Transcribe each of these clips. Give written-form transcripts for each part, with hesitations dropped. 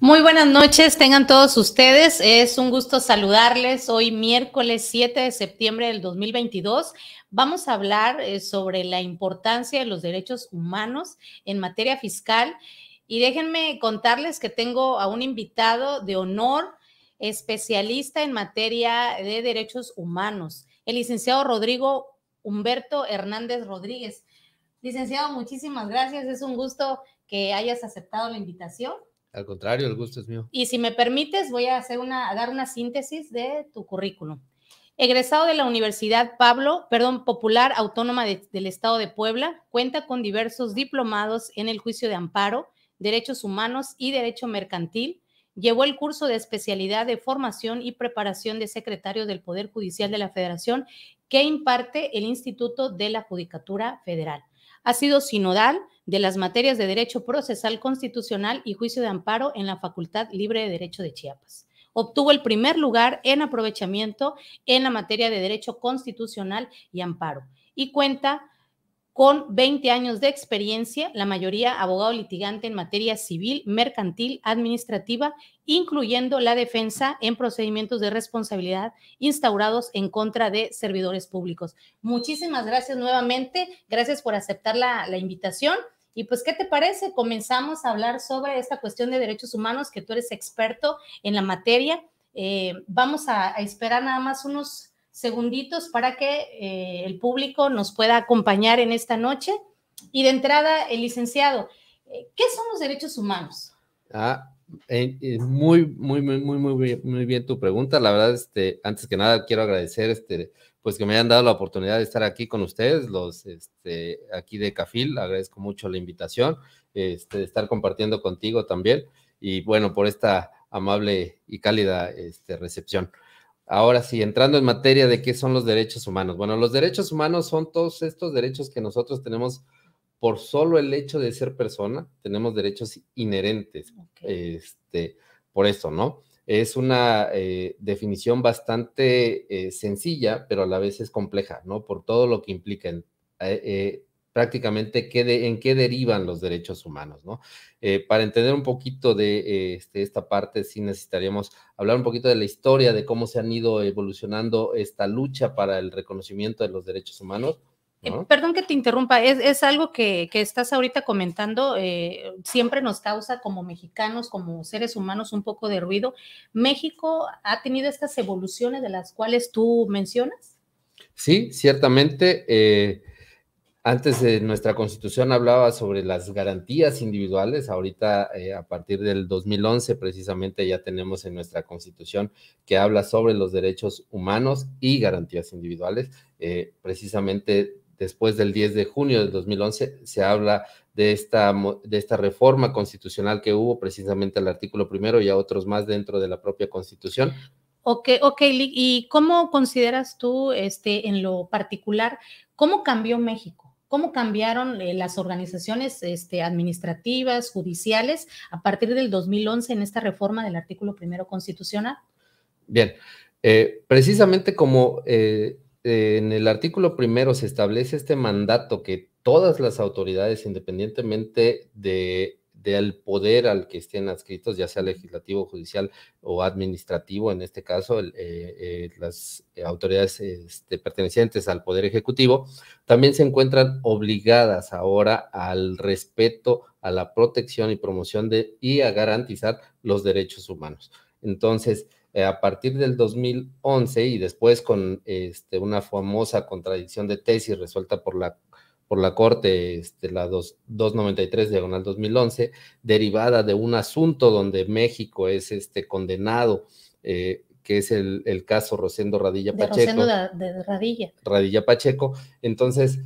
Muy buenas noches, tengan todos ustedes. Es un gusto saludarles. Hoy miércoles 7 de septiembre del 2022. Vamos a hablar sobre la importancia de los derechos humanos en materia fiscal. Y déjenme contarles que tengo a un invitado de honor, especialista en materia de derechos humanos, el licenciado Rodrigo Humberto Hernández Rodríguez. Licenciado, muchísimas gracias. Es un gusto que hayas aceptado la invitación. Al contrario, el gusto es mío. Y si me permites, voy a dar una síntesis de tu currículum. Egresado de la Universidad Popular Autónoma del Estado de Puebla, cuenta con diversos diplomados en el juicio de amparo, derechos humanos y derecho mercantil. Llevó el curso de especialidad de formación y preparación de secretario del Poder Judicial de la Federación que imparte el Instituto de la Judicatura Federal. Ha sido sinodal de las materias de Derecho Procesal Constitucional y Juicio de Amparo en la Facultad Libre de Derecho de Chiapas. Obtuvo el primer lugar en aprovechamiento en la materia de Derecho Constitucional y Amparo y cuenta con 20 años de experiencia, la mayoría abogado litigante en materia civil, mercantil, administrativa, incluyendo la defensa en procedimientos de responsabilidad instaurados en contra de servidores públicos. Muchísimas gracias nuevamente, gracias por aceptar la invitación. Y pues, ¿qué te parece? Comenzamos a hablar sobre esta cuestión de derechos humanos, que tú eres experto en la materia. Vamos a esperar nada más unos segunditos para que el público nos pueda acompañar en esta noche. Y de entrada, el licenciado, ¿qué son los derechos humanos? Muy bien tu pregunta. La verdad, antes que nada quiero agradecer, pues que me hayan dado la oportunidad de estar aquí con ustedes, aquí de CAFIL. Agradezco mucho la invitación, de estar compartiendo contigo también, y bueno, por esta amable y cálida recepción. Ahora sí, entrando en materia de qué son los derechos humanos. Bueno, los derechos humanos son todos estos derechos que nosotros tenemos por solo el hecho de ser persona. Tenemos derechos inherentes. Okay. Por eso, ¿no? Es una definición bastante sencilla, pero a la vez es compleja, ¿no? Por todo lo que implica prácticamente en qué derivan los derechos humanos, ¿no? Para entender un poquito de esta parte, sí necesitaríamos hablar un poquito de la historia, de cómo se han ido evolucionando esta lucha para el reconocimiento de los derechos humanos, ¿no? Perdón que te interrumpa, es algo que estás ahorita comentando, siempre nos causa como mexicanos, como seres humanos, un poco de ruido. ¿México ha tenido estas evoluciones de las cuales tú mencionas? Sí, ciertamente. Antes de nuestra Constitución hablaba sobre las garantías individuales. Ahorita, a partir del 2011, precisamente ya tenemos en nuestra Constitución que habla sobre los derechos humanos y garantías individuales. Precisamente después del 10 de junio del 2011 se habla de esta reforma constitucional que hubo, precisamente al artículo primero y a otros más dentro de la propia Constitución. Ok, ¿y cómo consideras tú, en lo particular, cómo cambió México? ¿Cómo cambiaron las organizaciones administrativas, judiciales, a partir del 2011 en esta reforma del artículo primero constitucional? Bien, precisamente como en el artículo primero se establece este mandato que todas las autoridades, independientemente del poder al que estén adscritos, ya sea legislativo, judicial o administrativo, en este caso, las autoridades pertenecientes al poder ejecutivo, también se encuentran obligadas ahora al respeto, a la protección y promoción y a garantizar los derechos humanos. Entonces, a partir del 2011 y después con una famosa contradicción de tesis resuelta por la Corte, la 293/2011, derivada de un asunto donde México es condenado, que es el caso Rosendo Radilla Pacheco. De Radilla. Radilla Pacheco. Entonces,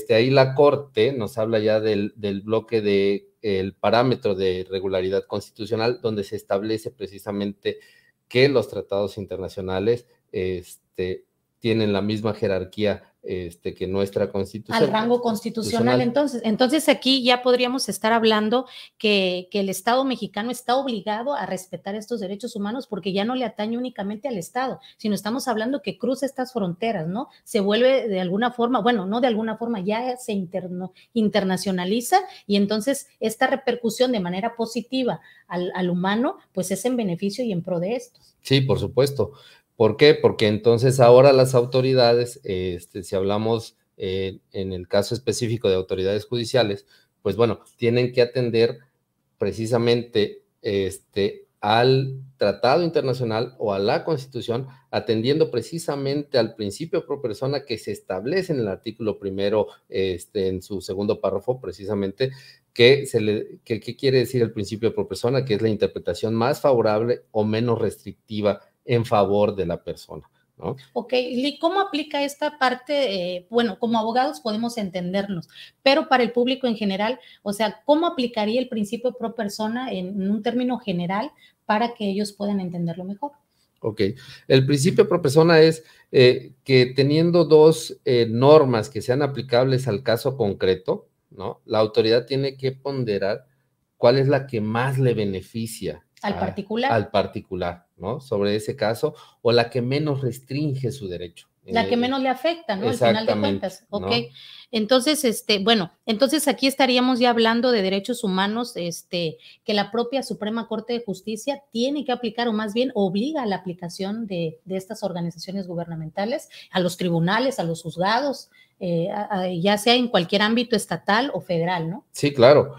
ahí la Corte nos habla ya del bloque el parámetro de regularidad constitucional, donde se establece precisamente que los tratados internacionales tienen la misma jerarquía que nuestra Constitución. Al rango constitucional, entonces. Entonces aquí ya podríamos estar hablando que el Estado mexicano está obligado a respetar estos derechos humanos porque ya no le atañe únicamente al Estado, sino estamos hablando que cruza estas fronteras, ¿no? Se vuelve de alguna forma, bueno, no de alguna forma, ya se internacionaliza y entonces esta repercusión de manera positiva al humano, pues es en beneficio y en pro de estos. Sí, por supuesto. ¿Por qué? Porque entonces ahora las autoridades, si hablamos en el caso específico de autoridades judiciales, pues bueno, tienen que atender precisamente al tratado internacional o a la Constitución, atendiendo precisamente al principio pro persona que se establece en el artículo primero, en su segundo párrafo, precisamente, ¿qué quiere decir el principio pro persona? Que es la interpretación más favorable o menos restrictiva en favor de la persona, ¿no? Ok, Lee, ¿cómo aplica esta parte? Bueno, como abogados podemos entendernos, pero para el público en general, o sea, ¿cómo aplicaría el principio pro persona en un término general para que ellos puedan entenderlo mejor? Ok, el principio pro persona es que teniendo dos normas que sean aplicables al caso concreto, ¿no? La autoridad tiene que ponderar cuál es la que más le beneficia al particular, ¿no? Sobre ese caso, o la que menos restringe su derecho. La que menos le afecta, ¿no? Al final de cuentas. Ok. ¿No? Entonces, bueno, entonces aquí estaríamos ya hablando de derechos humanos, que la propia Suprema Corte de Justicia tiene que aplicar, o más bien obliga a la aplicación de estas organizaciones gubernamentales, a los tribunales, a los juzgados, ya sea en cualquier ámbito estatal o federal, ¿no? Sí, claro.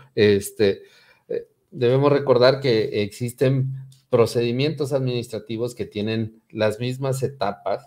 Debemos recordar que existen procedimientos administrativos que tienen las mismas etapas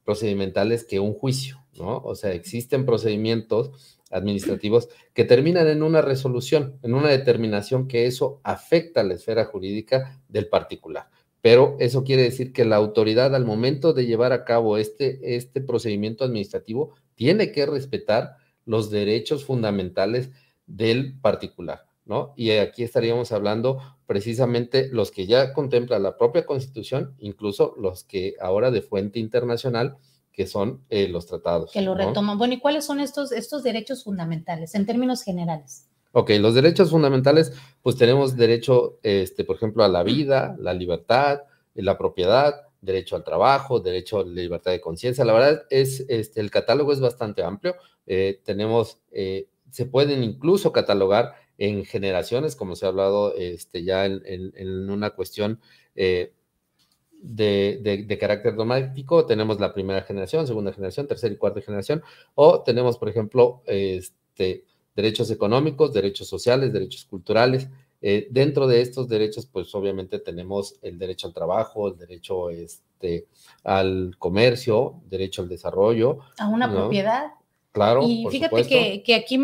procedimentales que un juicio, ¿no? O sea, existen procedimientos administrativos que terminan en una resolución, en una determinación que eso afecta a la esfera jurídica del particular. Pero eso quiere decir que la autoridad, al momento de llevar a cabo este procedimiento administrativo, tiene que respetar los derechos fundamentales del particular, ¿no? Y aquí estaríamos hablando precisamente los que ya contempla la propia Constitución, incluso los que ahora de fuente internacional, que son los tratados. Que lo retoman. ¿No? Bueno, ¿y cuáles son estos derechos fundamentales en términos generales? Ok, los derechos fundamentales, pues tenemos derecho, por ejemplo, a la vida, la libertad, la propiedad, derecho al trabajo, derecho a la libertad de conciencia. La verdad es, el catálogo es bastante amplio. Se pueden incluso catalogar en generaciones, como se ha hablado ya en una cuestión de carácter domástico. Tenemos la primera generación, segunda generación, tercera y cuarta generación, o tenemos, por ejemplo, derechos económicos, derechos sociales, derechos culturales. Dentro de estos derechos, pues obviamente tenemos el derecho al trabajo, el derecho al comercio, derecho al desarrollo. A una propiedad. Claro, y fíjate que aquí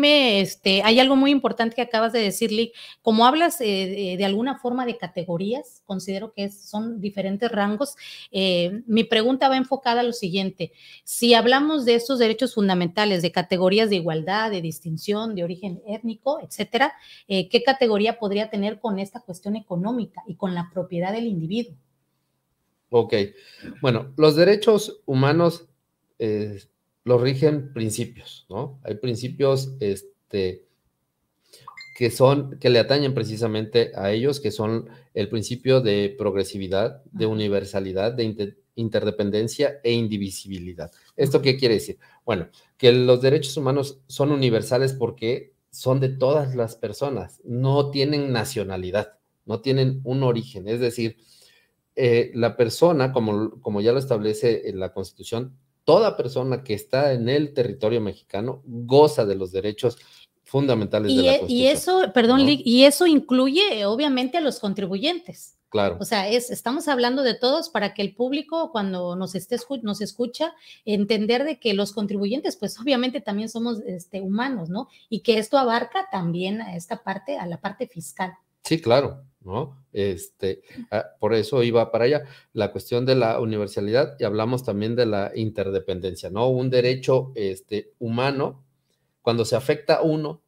hay algo muy importante que acabas de decir, Lick. Como hablas de alguna forma de categorías, considero que son diferentes rangos. Mi pregunta va enfocada a lo siguiente: si hablamos de estos derechos fundamentales, de categorías de igualdad, de distinción, de origen étnico, etcétera, ¿qué categoría podría tener con esta cuestión económica y con la propiedad del individuo? Ok, bueno, los derechos humanos los rigen principios, ¿no? Hay principios que le atañen precisamente a ellos, que son el principio de progresividad, de universalidad, de interdependencia e indivisibilidad. ¿Esto qué quiere decir? Bueno, que los derechos humanos son universales porque son de todas las personas, no tienen nacionalidad, no tienen un origen, es decir, la persona, como ya lo establece en la Constitución, toda persona que está en el territorio mexicano goza de los derechos fundamentales de la Constitución. Y eso, perdón, ¿no? Y eso incluye obviamente a los contribuyentes. Claro. O sea, estamos hablando de todos para que el público, cuando nos escucha, entender de que los contribuyentes, pues obviamente también somos humanos, ¿no? Y que esto abarca también a esta parte, a la parte fiscal. Sí, claro, ¿no? Por eso iba para allá. La cuestión de la universalidad, y hablamos también de la interdependencia, ¿no? Un derecho humano, cuando se afecta a uno,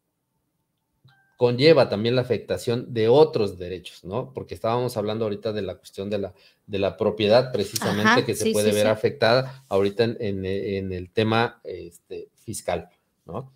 conlleva también la afectación de otros derechos, ¿no? Porque estábamos hablando ahorita de la cuestión de la propiedad precisamente. Ajá, que se puede ver afectada ahorita en el tema fiscal, ¿no?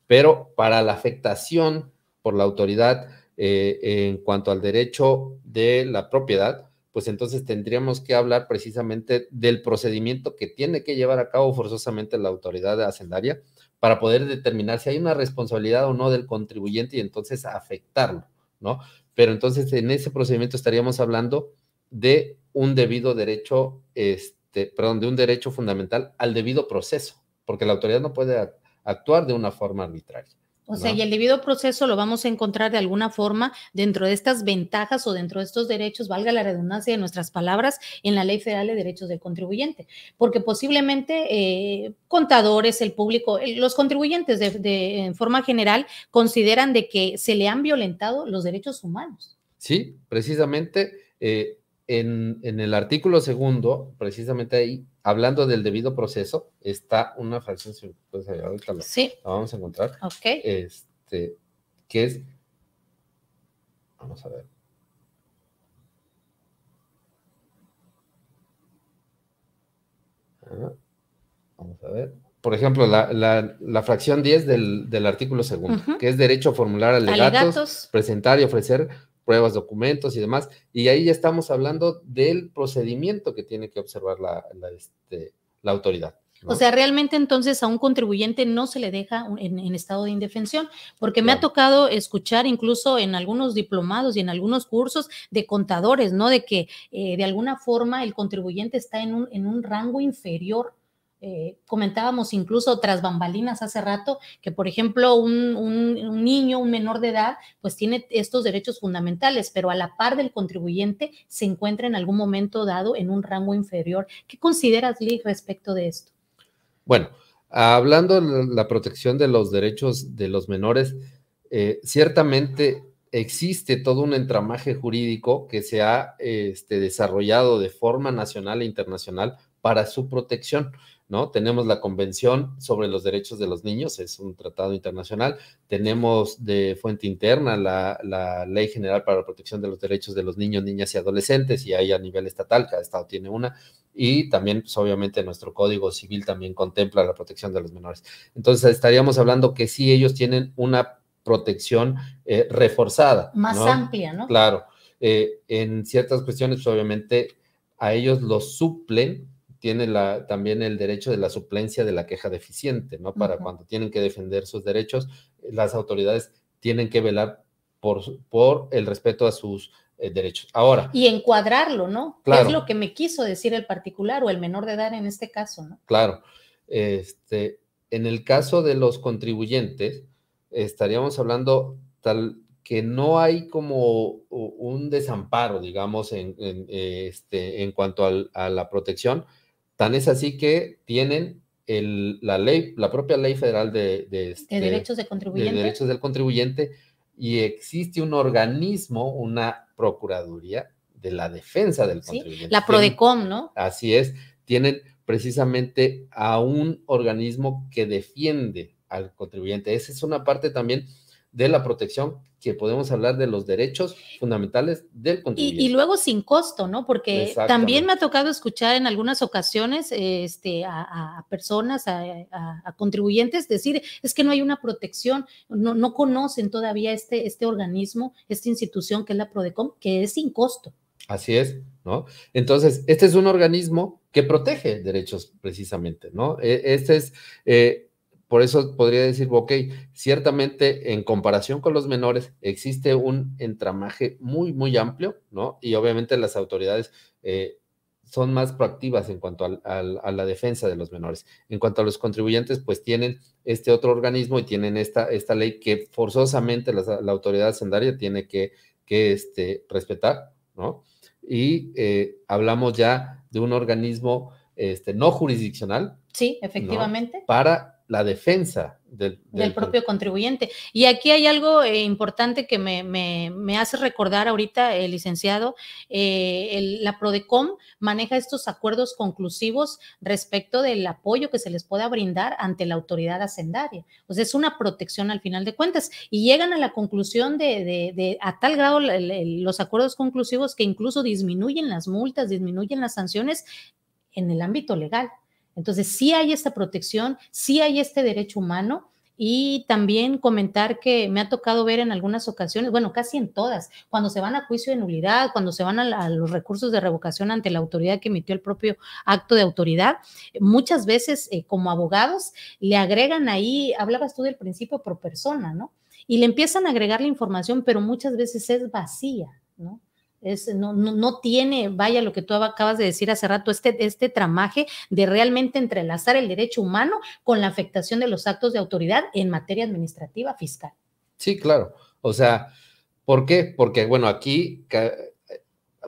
Pero para la afectación por la autoridad en cuanto al derecho de la propiedad, pues entonces tendríamos que hablar precisamente del procedimiento que tiene que llevar a cabo forzosamente la autoridad hacendaria para poder determinar si hay una responsabilidad o no del contribuyente y entonces afectarlo, ¿no? Pero entonces en ese procedimiento estaríamos hablando de un debido derecho, de un derecho fundamental al debido proceso, porque la autoridad no puede actuar de una forma arbitraria. O sea, y el debido proceso lo vamos a encontrar de alguna forma dentro de estas ventajas o dentro de estos derechos, valga la redundancia de nuestras palabras, en la Ley Federal de Derechos del Contribuyente, porque posiblemente contadores, el público, los contribuyentes en forma general consideran de que se le han violentado los derechos humanos. Sí, precisamente en el artículo 2, precisamente ahí, hablando del debido proceso, está una fracción, pues ahorita la vamos a encontrar, que es, vamos a ver. Vamos a ver. Por ejemplo, la fracción 10 del artículo 2, que es derecho a formular alegatos, presentar y ofrecer pruebas, documentos y demás, y ahí ya estamos hablando del procedimiento que tiene que observar la autoridad, ¿no? O sea, realmente entonces a un contribuyente no se le deja en estado de indefensión, porque me ha tocado escuchar incluso en algunos diplomados y en algunos cursos de contadores, ¿no? De que de alguna forma el contribuyente está en un rango inferior. Comentábamos incluso tras bambalinas hace rato que, por ejemplo, un niño, un menor de edad, pues tiene estos derechos fundamentales, pero a la par del contribuyente se encuentra en algún momento dado en un rango inferior. ¿Qué consideras, Lee, respecto de esto? Bueno, hablando de la protección de los derechos de los menores, ciertamente existe todo un entramaje jurídico que se ha desarrollado de forma nacional e internacional para su protección, ¿no? Tenemos la Convención sobre los Derechos de los Niños, es un tratado internacional. Tenemos de fuente interna la Ley General para la Protección de los Derechos de los Niños, Niñas y Adolescentes, y hay a nivel estatal, cada estado tiene una, y también, pues, obviamente, nuestro Código Civil también contempla la protección de los menores. Entonces, estaríamos hablando que sí, ellos tienen una protección reforzada. Más amplia, ¿no? Claro. En ciertas cuestiones, pues, obviamente, a ellos los suplen, tiene también el derecho de la suplencia de la queja deficiente, ¿no? Para cuando tienen que defender sus derechos, las autoridades tienen que velar por el respeto a sus derechos. Ahora. Y encuadrarlo, ¿no? Claro. Es lo que me quiso decir el particular o el menor de edad en este caso, ¿no? Claro. En el caso de los contribuyentes, estaríamos hablando que no hay como un desamparo, digamos, en cuanto a la protección. Tan es así que tienen la propia ley federal de derechos de contribuyente. De derechos del contribuyente, y existe un organismo, una procuraduría de la defensa del contribuyente. La PRODECON, ¿no? Así es, tienen precisamente a un organismo que defiende al contribuyente. Esa es una parte también de la protección, que podemos hablar de los derechos fundamentales del contribuyente. Y luego sin costo, ¿no? Porque también me ha tocado escuchar en algunas ocasiones a personas, a contribuyentes decir, es que no hay una protección, no conocen todavía este organismo, esta institución que es la PRODECON, que es sin costo. Así es, ¿no? Entonces, este es un organismo que protege derechos precisamente, ¿no? Por eso podría decir, ok, ciertamente en comparación con los menores existe un entramaje muy, muy amplio, ¿no? Y obviamente las autoridades son más proactivas en cuanto a la defensa de los menores. En cuanto a los contribuyentes, pues tienen este otro organismo y tienen esta ley que forzosamente la autoridad hacendaria tiene que respetar, ¿no? Y hablamos ya de un organismo no jurisdiccional. Sí, efectivamente. ¿No? Para la defensa del propio contribuyente. Y aquí hay algo importante que me hace recordar ahorita, licenciado, la Prodecom maneja estos acuerdos conclusivos respecto del apoyo que se les pueda brindar ante la autoridad hacendaria. O sea, es una protección al final de cuentas y llegan a la conclusión a tal grado los acuerdos conclusivos que incluso disminuyen las multas, disminuyen las sanciones en el ámbito legal. Entonces, sí hay esta protección, sí hay este derecho humano y también comentar que me ha tocado ver en algunas ocasiones, bueno, casi en todas, cuando se van a juicio de nulidad, cuando se van a los recursos de revocación ante la autoridad que emitió el propio acto de autoridad, muchas veces como abogados le agregan ahí, hablabas tú del principio pro persona, ¿no? Y le empiezan a agregar la información, pero muchas veces es vacía, ¿no? No tiene, vaya lo que tú acabas de decir hace rato, este tramaje de realmente entrelazar el derecho humano con la afectación de los actos de autoridad en materia administrativa fiscal. Sí, claro. O sea, ¿por qué? Porque, bueno, aquí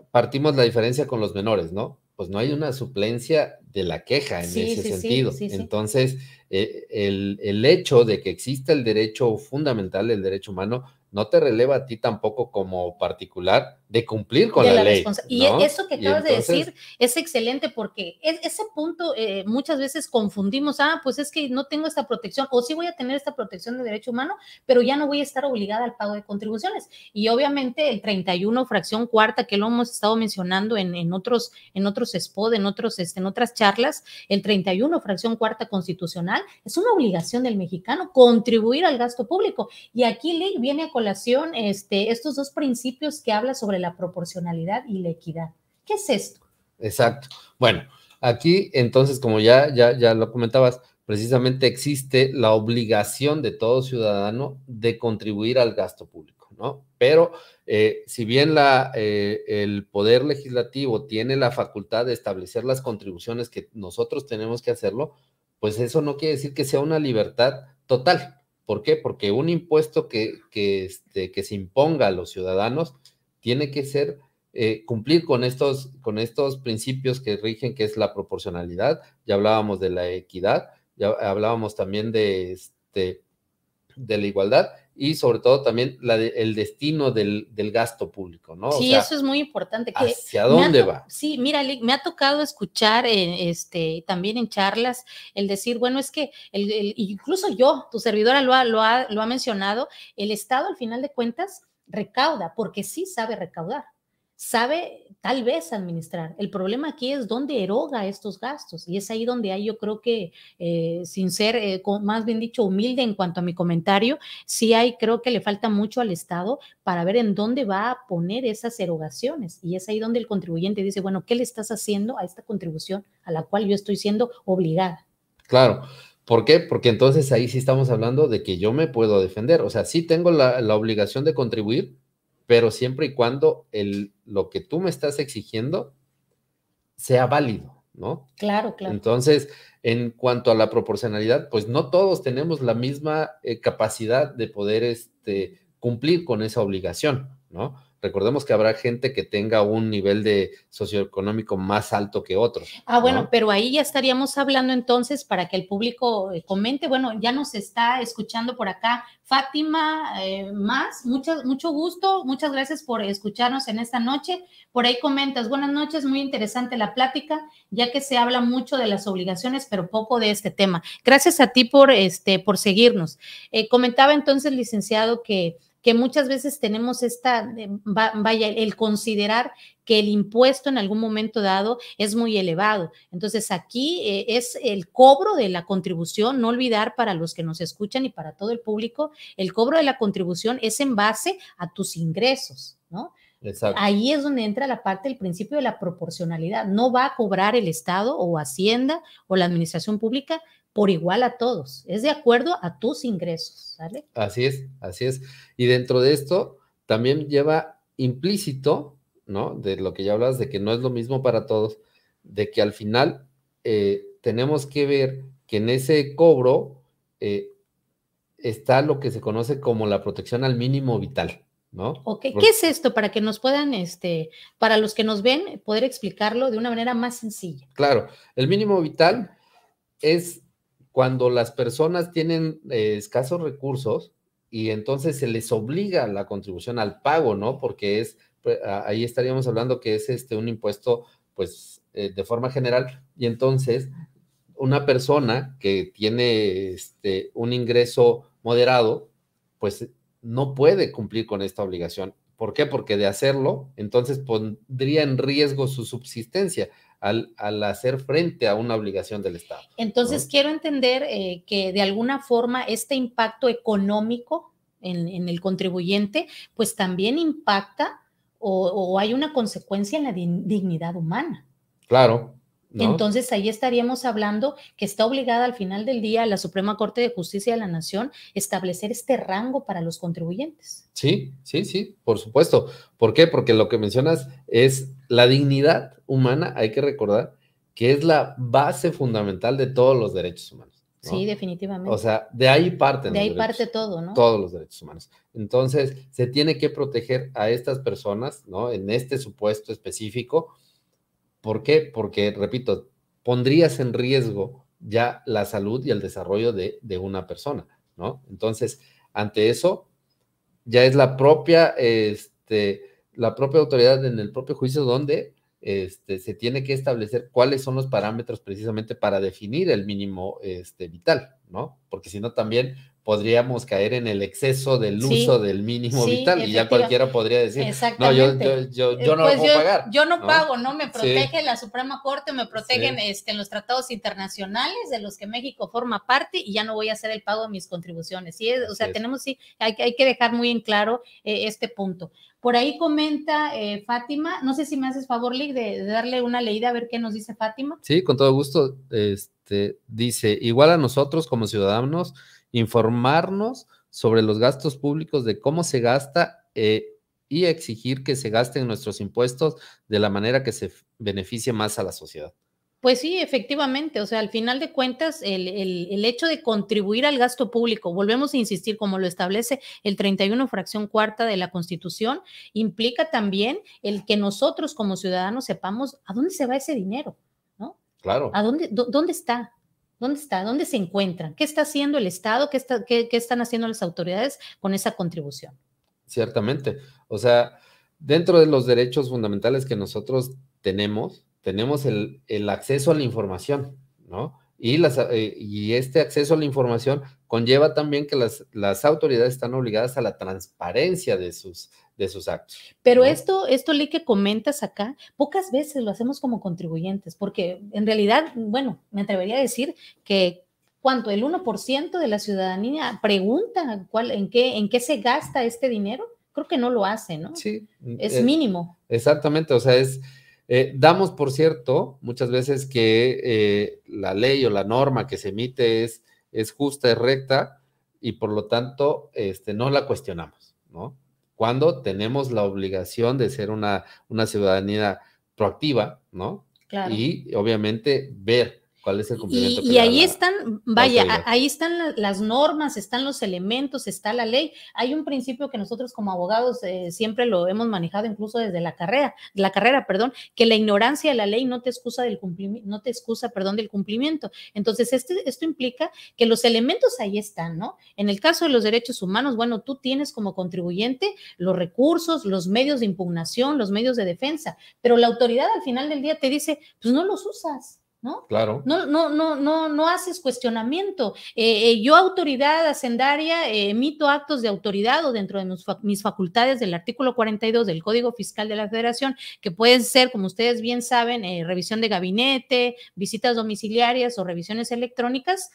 partimos la diferencia con los menores, ¿no? Pues no hay una suplencia de la queja en ese sentido. Sí. Entonces, el hecho de que exista el derecho fundamental, el derecho humano, no te releva a ti tampoco como particular de cumplir con la ley. ¿No? Y eso que acabas de decir es excelente porque ese punto muchas veces confundimos, pues es que no tengo esta protección o sí voy a tener esta protección de derecho humano, pero ya no voy a estar obligada al pago de contribuciones. Y obviamente el 31 fracción cuarta que lo hemos estado mencionando en otros spots, en otras charlas, el 31 fracción cuarta constitucional es una obligación del mexicano contribuir al gasto público. Y aquí viene a colación estos dos principios que habla sobre la proporcionalidad y la equidad. ¿Qué es esto? Exacto. Bueno, aquí entonces, como ya lo comentabas, precisamente existe la obligación de todo ciudadano de contribuir al gasto público, ¿no? Pero si bien el Poder Legislativo tiene la facultad de establecer las contribuciones que nosotros tenemos que hacerlo, pues eso no quiere decir que sea una libertad total. ¿Por qué? Porque un impuesto que se imponga a los ciudadanos tiene que ser cumplir con estos principios que rigen, que es la proporcionalidad. Ya hablábamos de la equidad, ya hablábamos también de la igualdad y sobre todo también el destino del gasto público, ¿no? Sí, o sea, eso es muy importante. ¿Hacia dónde va? Sí, mira, me ha tocado escuchar también en charlas el decir, bueno, es que incluso yo, tu servidora lo ha mencionado, el Estado al final de cuentas recauda, porque sí sabe recaudar. Sabe tal vez administrar. El problema aquí es dónde eroga estos gastos y es ahí donde hay, yo creo que sin ser más bien dicho humilde en cuanto a mi comentario, sí creo que le falta mucho al Estado para ver en dónde va a poner esas erogaciones y es ahí donde el contribuyente dice, bueno, ¿qué le estás haciendo a esta contribución a la cual yo estoy siendo obligada? Claro. ¿Por qué? Porque entonces ahí sí estamos hablando de que yo me puedo defender, o sea, sí tengo la obligación de contribuir, pero siempre y cuando lo que tú me estás exigiendo sea válido, ¿no? Claro, claro. Entonces, en cuanto a la proporcionalidad, pues no todos tenemos la misma capacidad de poder cumplir con esa obligación, ¿no? Recordemos que habrá gente que tenga un nivel de socioeconómico más alto que otros. Bueno, ¿no? Pero ahí ya estaríamos hablando entonces para que el público comente. Bueno, ya nos está escuchando por acá Fátima Más. Mucho gusto. Muchas gracias por escucharnos en esta noche. Por ahí comentas, buenas noches, muy interesante la plática, ya que se habla mucho de las obligaciones, pero poco de este tema. Gracias a ti por seguirnos. Comentaba entonces, licenciado, que muchas veces tenemos el considerar que el impuesto en algún momento dado es muy elevado. Entonces aquí es el cobro de la contribución, no olvidar para los que nos escuchan y para todo el público, el cobro de la contribución es en base a tus ingresos, ¿no? Exacto. Ahí es donde entra la parte del principio de la proporcionalidad. No va a cobrar el Estado o Hacienda o la administración pública por igual a todos, es de acuerdo a tus ingresos, ¿sale? Así es. Y dentro de esto también lleva implícito, ¿no? De lo que ya hablas, de que no es lo mismo para todos, de que al final tenemos que ver que en ese cobro está lo que se conoce como la protección al mínimo vital, ¿no? Ok, ¿qué es esto? Para que nos puedan, para los que nos ven, poder explicarlo de una manera más sencilla. Claro, el mínimo vital es cuando las personas tienen escasos recursos y entonces se les obliga la contribución al pago, ¿no? Porque ahí estaríamos hablando que es un impuesto, pues, de forma general, y entonces una persona que tiene un ingreso moderado, pues no puede cumplir con esta obligación. ¿Por qué? Porque de hacerlo, entonces pondría en riesgo su subsistencia al hacer frente a una obligación del Estado. Entonces, ¿no? Quiero entender que de alguna forma este impacto económico en el contribuyente, pues también impacta o hay una consecuencia en la dignidad humana. Claro. ¿no? Entonces ahí estaríamos hablando que está obligada al final del día la Suprema Corte de Justicia de la Nación establecer este rango para los contribuyentes. Sí, por supuesto. ¿Por qué? Porque lo que mencionas es la dignidad humana, hay que recordar que es la base fundamental de todos los derechos humanos, ¿no? Sí, definitivamente. O sea, de ahí parten de ahí parte todo, ¿no? Todos los derechos humanos. Entonces, se tiene que proteger a estas personas, ¿no? En este supuesto específico. ¿Por qué? Porque, repito, pondrías en riesgo ya la salud y el desarrollo de una persona, ¿no? Entonces, ante eso, ya es la propia autoridad en el propio juicio donde se tiene que establecer cuáles son los parámetros precisamente para definir el mínimo vital, ¿no? Porque si no también podríamos caer en el exceso del uso del mínimo vital y ya cualquiera podría decir, no, yo no lo puedo pagar. Yo no pago, ¿no? Me protege la Suprema Corte, me protegen en los tratados internacionales de los que México forma parte y ya no voy a hacer el pago de mis contribuciones. ¿Sí? O sea, hay que dejar muy en claro este punto. Por ahí comenta Fátima, no sé si me haces favor, Lick, de darle una leída a ver qué nos dice Fátima. Sí, con todo gusto. Dice, igual a nosotros como ciudadanos, informarnos sobre los gastos públicos, de cómo se gasta y exigir que se gasten nuestros impuestos de la manera que se beneficie más a la sociedad. Pues sí, efectivamente, o sea, al final de cuentas, el hecho de contribuir al gasto público, volvemos a insistir, como lo establece el 31 fracción cuarta de la Constitución, implica también el que nosotros como ciudadanos sepamos a dónde se va ese dinero, ¿no? Claro. ¿A dónde está? ¿Dónde está? ¿Dónde se encuentra? ¿Qué está haciendo el Estado? ¿Qué están haciendo las autoridades con esa contribución? Ciertamente. O sea, dentro de los derechos fundamentales que nosotros tenemos el acceso a la información, ¿no? Y este acceso a la información conlleva también que las autoridades están obligadas a la transparencia de sus actos. Pero ¿no? esto Lee, que comentas acá, pocas veces lo hacemos como contribuyentes, porque en realidad, bueno, me atrevería a decir que ¿cuánto? El 1% de la ciudadanía pregunta en qué se gasta este dinero. Creo que no lo hace, ¿no? Sí. Es mínimo. Exactamente, o sea, damos por cierto muchas veces que la ley o la norma que se emite es justa, es recta, y por lo tanto no la cuestionamos, ¿no? Cuando tenemos la obligación de ser una ciudadanía proactiva, ¿no? Claro. Y obviamente ver cuál es el cumplimiento. Y ahí están, ahí están las normas, están los elementos, está la ley. Hay un principio que nosotros como abogados siempre lo hemos manejado, incluso desde la carrera, que la ignorancia de la ley no te excusa del cumplimiento. Entonces, esto implica que los elementos ahí están, ¿no? En el caso de los derechos humanos, bueno, tú tienes como contribuyente los recursos, los medios de impugnación, los medios de defensa, pero la autoridad al final del día te dice, pues no los usas, ¿no? Claro. No haces cuestionamiento. Yo, autoridad hacendaria, emito actos de autoridad o dentro de mis facultades del artículo 42 del Código Fiscal de la Federación, que pueden ser, como ustedes bien saben, revisión de gabinete, visitas domiciliarias o revisiones electrónicas,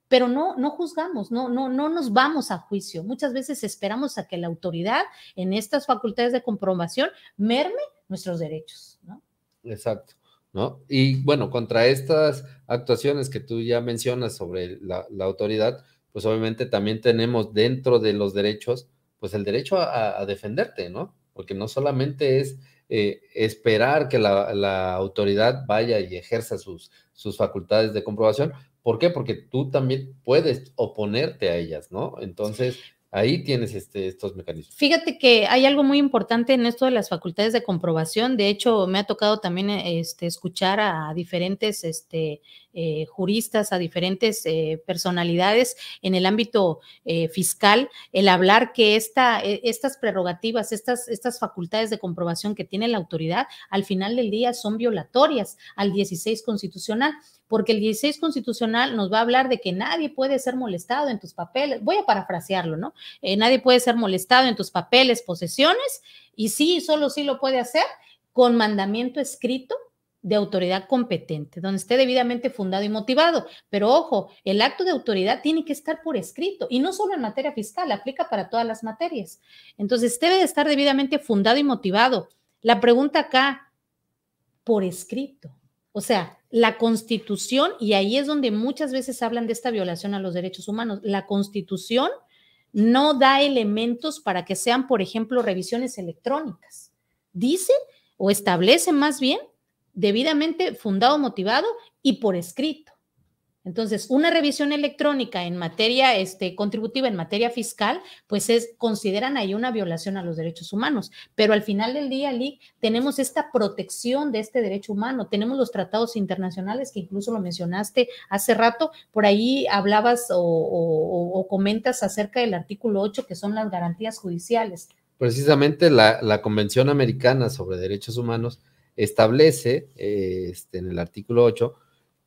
pero no juzgamos, no nos vamos a juicio. Muchas veces esperamos a que la autoridad en estas facultades de comprobación merme nuestros derechos, ¿no? Exacto. ¿No? Y bueno, contra estas actuaciones que tú ya mencionas sobre la autoridad, pues obviamente también tenemos dentro de los derechos, pues el derecho a defenderte, ¿no? Porque no solamente es esperar que la autoridad vaya y ejerza sus facultades de comprobación. ¿Por qué? Porque tú también puedes oponerte a ellas, ¿no? Entonces, ahí tienes estos mecanismos. Fíjate que hay algo muy importante en esto de las facultades de comprobación. De hecho, me ha tocado también escuchar a diferentes juristas, a diferentes personalidades en el ámbito fiscal, el hablar que estas prerrogativas, estas facultades de comprobación que tiene la autoridad, al final del día son violatorias al 16 constitucional, porque el 16 constitucional nos va a hablar de que nadie puede ser molestado en tus papeles. Voy a parafrasearlo, ¿no? Nadie puede ser molestado en tus papeles, posesiones, y sí, solo sí lo puede hacer con mandamiento escrito de autoridad competente, donde esté debidamente fundado y motivado. Pero ojo, el acto de autoridad tiene que estar por escrito, y no solo en materia fiscal, aplica para todas las materias. Entonces, debe de estar debidamente fundado y motivado. La pregunta acá, por escrito. O sea, la Constitución, y ahí es donde muchas veces hablan de esta violación a los derechos humanos, la Constitución no da elementos para que sean, por ejemplo, revisiones electrónicas. Dice o establece más bien debidamente fundado, motivado y por escrito. Entonces, una revisión electrónica en materia contributiva, en materia fiscal, pues consideran ahí una violación a los derechos humanos. Pero al final del día, Lic, tenemos esta protección de este derecho humano, tenemos los tratados internacionales que incluso lo mencionaste hace rato, por ahí hablabas o comentas acerca del artículo 8, que son las garantías judiciales. Precisamente la Convención Americana sobre Derechos Humanos establece en el artículo 8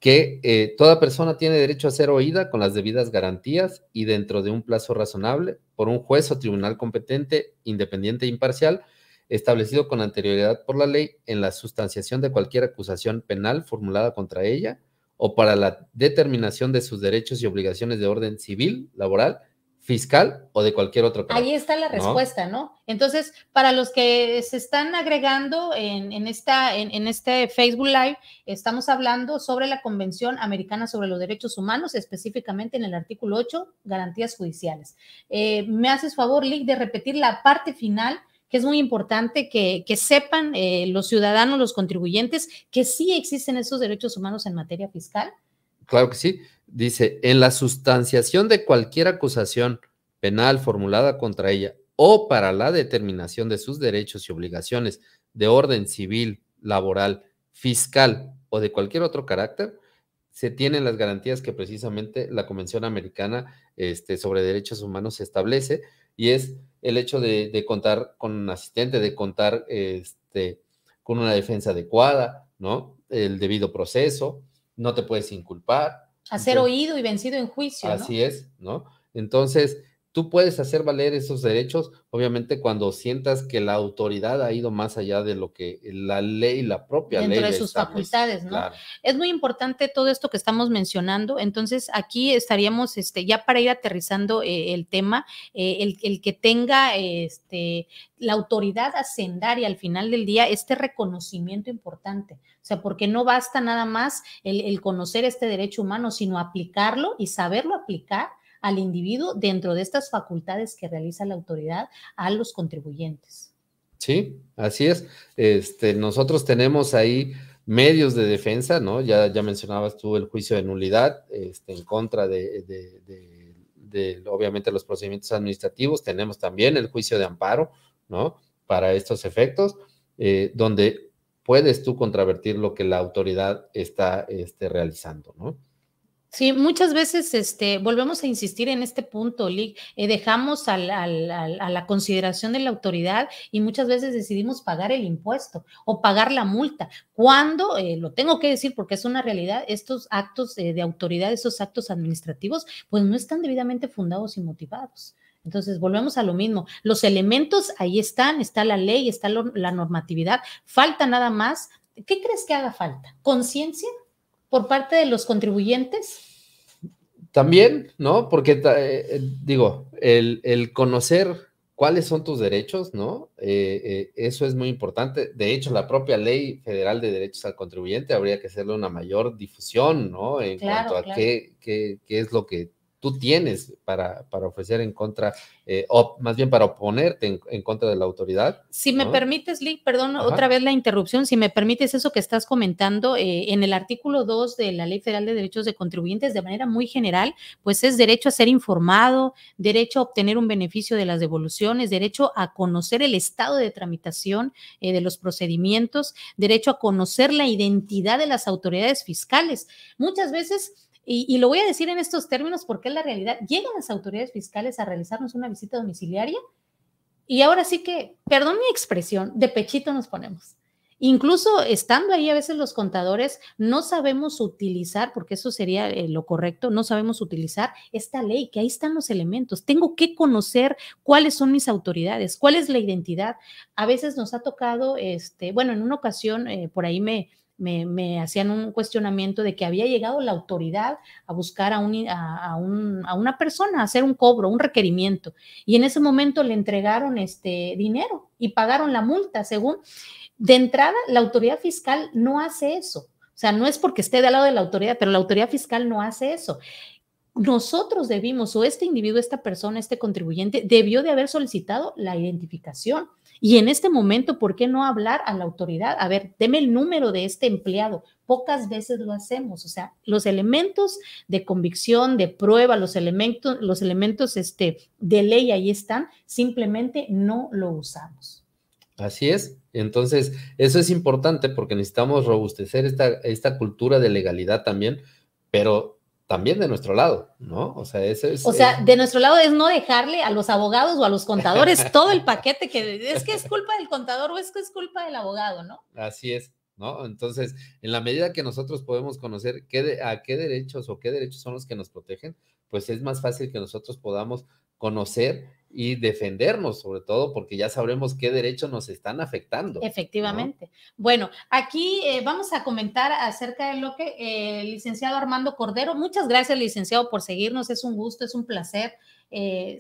que toda persona tiene derecho a ser oída con las debidas garantías y dentro de un plazo razonable por un juez o tribunal competente, independiente e imparcial, establecido con anterioridad por la ley en la sustanciación de cualquier acusación penal formulada contra ella o para la determinación de sus derechos y obligaciones de orden civil, laboral, fiscal o de cualquier otro carácter. Ahí está la respuesta, ¿no? Entonces, para los que se están agregando en este Facebook Live, estamos hablando sobre la Convención Americana sobre los Derechos Humanos, específicamente en el artículo 8, garantías judiciales. ¿Me haces favor, Lic, de repetir la parte final, que es muy importante que sepan los ciudadanos, los contribuyentes, que sí existen esos derechos humanos en materia fiscal? Claro que sí. Dice, en la sustanciación de cualquier acusación penal formulada contra ella o para la determinación de sus derechos y obligaciones de orden civil, laboral, fiscal o de cualquier otro carácter, se tienen las garantías que precisamente la Convención Americana sobre Derechos Humanos establece, y es el hecho de contar con un asistente, de contar con una defensa adecuada, ¿no? El debido proceso, no te puedes inculpar. A ser oído y vencido en juicio, ¿no? Así es, ¿no? Entonces, tú puedes hacer valer esos derechos, obviamente, cuando sientas que la autoridad ha ido más allá de lo que la ley, la propia ley dentro de sus facultades, ¿no? Claro. Es muy importante todo esto que estamos mencionando. Entonces, aquí estaríamos ya para ir aterrizando el tema, el que tenga la autoridad hacendaria al final del día, este reconocimiento importante. O sea, porque no basta nada más el conocer este derecho humano, sino aplicarlo y saberlo aplicar al individuo dentro de estas facultades que realiza la autoridad a los contribuyentes. Sí, así es. Nosotros tenemos ahí medios de defensa, ¿no? Ya mencionabas tú el juicio de nulidad en contra de obviamente los procedimientos administrativos. Tenemos también el juicio de amparo, ¿no? Para estos efectos, donde puedes tú contravertir lo que la autoridad está realizando, ¿no? Sí, muchas veces volvemos a insistir en este punto, Lic, dejamos a la consideración de la autoridad y muchas veces decidimos pagar el impuesto o pagar la multa, cuando, lo tengo que decir porque es una realidad, estos actos de autoridad, estos actos administrativos, pues no están debidamente fundados y motivados. Entonces, volvemos a lo mismo. Los elementos ahí están, está la ley, está la normatividad, falta nada más. ¿Qué crees que haga falta? ¿Conciencia por parte de los contribuyentes? También, ¿no? Porque digo, el conocer cuáles son tus derechos, ¿no? Eso es muy importante. De hecho, la propia Ley Federal de Derechos al Contribuyente habría que hacerle una mayor difusión, ¿no? En cuanto a qué es lo que tú tienes para ofrecer en contra, o más bien para oponerte en contra de la autoridad. Si me permites, Lee, perdón, Ajá. otra vez la interrupción, si me permites eso que estás comentando, en el artículo 2 de la Ley Federal de Derechos de Contribuyentes, de manera muy general, pues es derecho a ser informado, derecho a obtener un beneficio de las devoluciones, derecho a conocer el estado de tramitación de los procedimientos, derecho a conocer la identidad de las autoridades fiscales. Muchas veces, y lo voy a decir en estos términos porque es la realidad, llegan las autoridades fiscales a realizarnos una visita domiciliaria y ahora sí que, perdón mi expresión, de pechito nos ponemos. Incluso estando ahí a veces los contadores no sabemos utilizar, porque eso sería lo correcto, no sabemos utilizar esta ley, que ahí están los elementos. Tengo que conocer cuáles son mis autoridades, cuál es la identidad. A veces nos ha tocado, bueno, en una ocasión por ahí me hacían un cuestionamiento de que había llegado la autoridad a buscar a una persona, a hacer un cobro, un requerimiento, y en ese momento le entregaron dinero y pagaron la multa, según. De entrada, la autoridad fiscal no hace eso. O sea, no es porque esté de al lado de la autoridad, pero la autoridad fiscal no hace eso. Nosotros debimos, o este individuo, esta persona, este contribuyente, debió de haber solicitado la identificación. Y en este momento, ¿por qué no hablar a la autoridad? A ver, deme el número de este empleado. Pocas veces lo hacemos. O sea, los elementos de convicción, de prueba, los elementos de ley ahí están, simplemente no lo usamos. Así es. Entonces, eso es importante porque necesitamos robustecer esta cultura de legalidad también, pero también de nuestro lado, ¿no? O sea, eso es... O sea, de nuestro lado es no dejarle a los abogados o a los contadores todo el paquete que es culpa del contador o es que es culpa del abogado, ¿no? Así es, ¿no? Entonces, en la medida que nosotros podemos conocer a qué derechos son los que nos protegen, pues es más fácil que nosotros podamos conocer y defendernos, sobre todo porque ya sabremos qué derechos nos están afectando. Efectivamente. ¿No? Bueno, aquí vamos a comentar acerca de lo que el licenciado Armando Cordero, muchas gracias, licenciado, por seguirnos, es un gusto, es un placer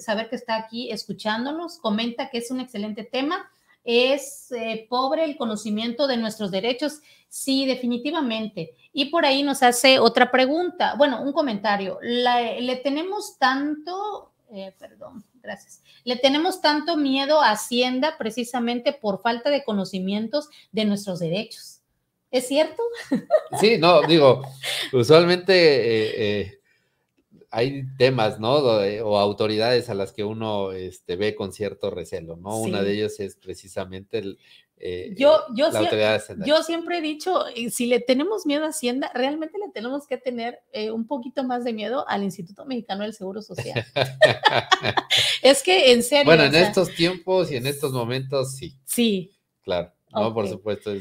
saber que está aquí escuchándonos, comenta que es un excelente tema. Es pobre el conocimiento de nuestros derechos. Sí, definitivamente. Y por ahí nos hace otra pregunta, bueno, un comentario. Le tenemos tanto, perdón, gracias. Le tenemos tanto miedo a Hacienda precisamente por falta de conocimientos de nuestros derechos. ¿Es cierto? Sí, no, digo, usualmente hay temas, ¿no? O autoridades a las que uno ve con cierto recelo, ¿no? Sí. Una de ellas es precisamente la autoridad hacendaria. Yo siempre he dicho, si le tenemos miedo a Hacienda, realmente le tenemos que tener un poquito más de miedo al Instituto Mexicano del Seguro Social. Es que, en serio. Bueno, en estos tiempos y en estos momentos, sí. Sí. Claro. No, okay. Por supuesto,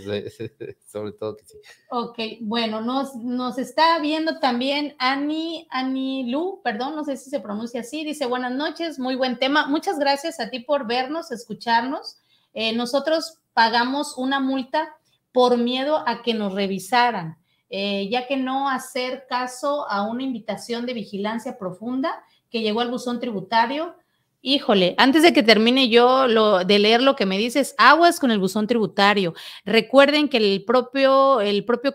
sobre todo que sí. Ok, bueno, nos está viendo también Ani Lu, perdón, no sé si se pronuncia así, dice buenas noches, muy buen tema, muchas gracias a ti por vernos, escucharnos. Nosotros pagamos una multa por miedo a que nos revisaran, ya que no hacer caso a una invitación de vigilancia profunda que llegó al buzón tributario. Híjole, antes de que termine yo de leer lo que me dices, aguas con el buzón tributario. Recuerden que el propio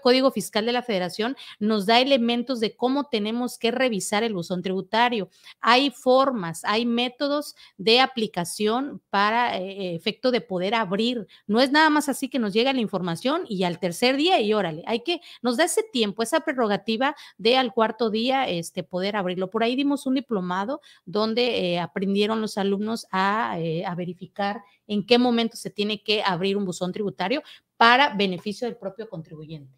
Código Fiscal de la Federación nos da elementos de cómo tenemos que revisar el buzón tributario. Hay formas, hay métodos de aplicación para efecto de poder abrir. No es nada más así que nos llega la información y al tercer día y órale, nos da ese tiempo, esa prerrogativa de al cuarto día poder abrirlo. Por ahí dimos un diplomado donde aprendieron los alumnos a verificar en qué momento se tiene que abrir un buzón tributario para beneficio del propio contribuyente,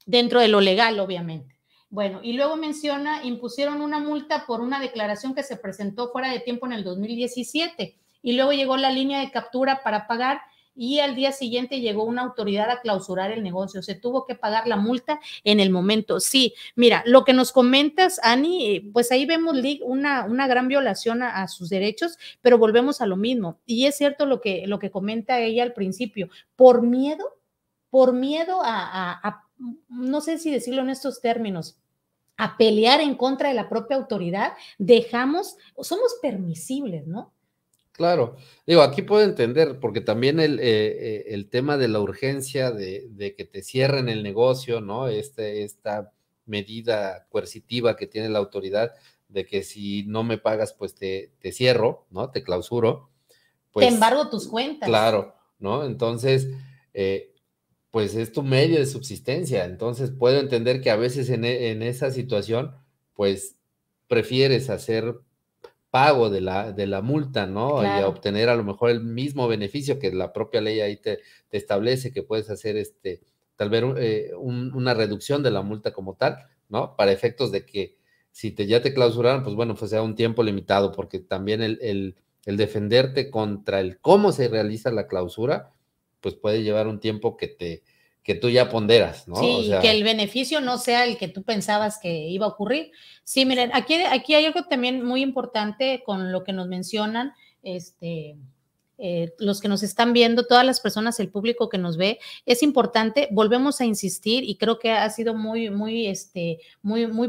dentro de lo legal, obviamente. Bueno, y luego menciona, impusieron una multa por una declaración que se presentó fuera de tiempo en el 2017 y luego llegó la línea de captura para pagar y al día siguiente llegó una autoridad a clausurar el negocio. Se tuvo que pagar la multa en el momento. Sí, mira, lo que nos comentas, Ani, pues ahí vemos una gran violación a sus derechos, pero volvemos a lo mismo. Y es cierto lo que comenta ella al principio, por miedo a no sé si decirlo en estos términos, a pelear en contra de la propia autoridad, somos permisibles, ¿no? Claro, digo, aquí puedo entender, porque también el tema de la urgencia de que te cierren el negocio, ¿no? Esta medida coercitiva que tiene la autoridad, de que si no me pagas, pues te cierro, ¿no? Te clausuro. Pues, te embargo tus cuentas. Claro, ¿no? Entonces, pues es tu medio de subsistencia. Entonces, puedo entender que a veces en esa situación, pues prefieres hacer pago de la multa, ¿no? Claro. Y a obtener a lo mejor el mismo beneficio que la propia ley ahí te establece, que puedes hacer tal vez una reducción de la multa como tal, ¿no? Para efectos de que si ya te clausuraron, pues bueno, pues sea un tiempo limitado, porque también el defenderte contra el cómo se realiza la clausura, pues puede llevar un tiempo que tú ya ponderas, ¿no? Sí, o sea, y que el beneficio no sea el que tú pensabas que iba a ocurrir. Sí, miren, aquí hay algo también muy importante con lo que nos mencionan, los que nos están viendo, todas las personas, el público que nos ve, es importante, volvemos a insistir y creo que ha sido muy